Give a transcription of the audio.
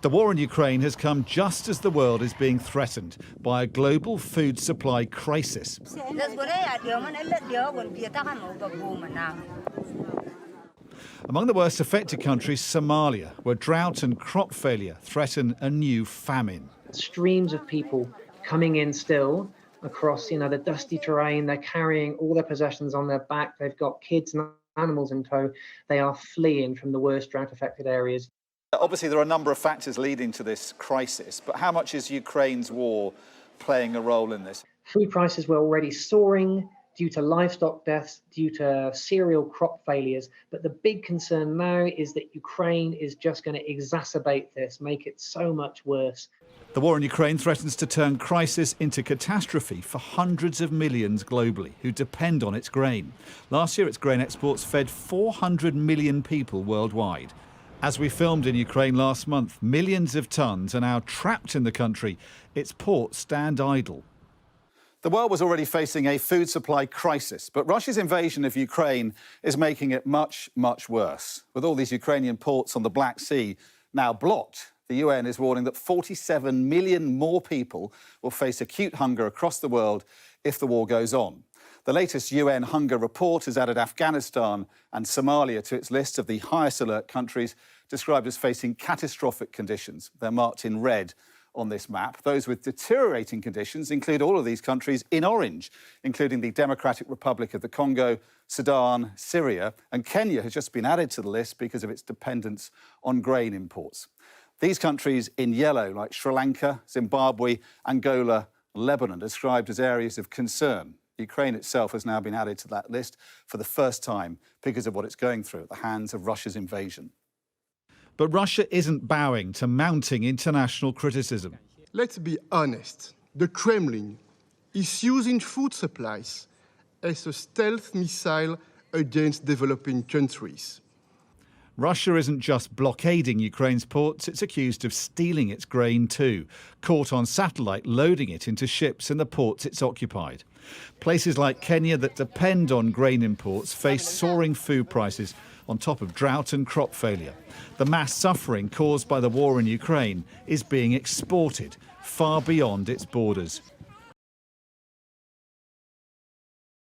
The war in Ukraine has come just as the world is being threatened by a global food supply crisis. Among the worst affected countries, Somalia, where drought and crop failure threaten a new famine. Streams of people coming in still across, the dusty terrain. They're carrying all their possessions on their back. They've got kids and animals in tow. They are fleeing from the worst drought-affected areas. Obviously, there are a number of factors leading to this crisis, but how much is Ukraine's war playing a role in this? Food prices were already soaring due to livestock deaths, due to cereal crop failures. But the big concern now is that Ukraine is just going to exacerbate this, make it so much worse. The war in Ukraine threatens to turn crisis into catastrophe for hundreds of millions globally who depend on its grain. Last year, its grain exports fed 400 million people worldwide. As we filmed in Ukraine last month, millions of tons are now trapped in the country. Its ports stand idle. The world was already facing a food supply crisis, but Russia's invasion of Ukraine is making it much, much worse. With all these Ukrainian ports on the Black Sea now blocked, the UN is warning that 47 million more people will face acute hunger across the world if the war goes on. The latest UN hunger report has added Afghanistan and Somalia to its list of the highest alert countries, described as facing catastrophic conditions. They're marked in red on this map. Those with deteriorating conditions include all of these countries in orange, including the Democratic Republic of the Congo, Sudan, Syria, and Kenya has just been added to the list because of its dependence on grain imports. These countries in yellow, like Sri Lanka, Zimbabwe, Angola, Lebanon, described as areas of concern. Ukraine itself has now been added to that list for the first time because of what it's going through at the hands of Russia's invasion. But Russia isn't bowing to mounting international criticism. Let's be honest. The Kremlin is using food supplies as a stealth missile against developing countries. Russia isn't just blockading Ukraine's ports, it's accused of stealing its grain too, caught on satellite loading it into ships in the ports it's occupied. Places like Kenya that depend on grain imports face soaring food prices on top of drought and crop failure. The mass suffering caused by the war in Ukraine is being exported far beyond its borders.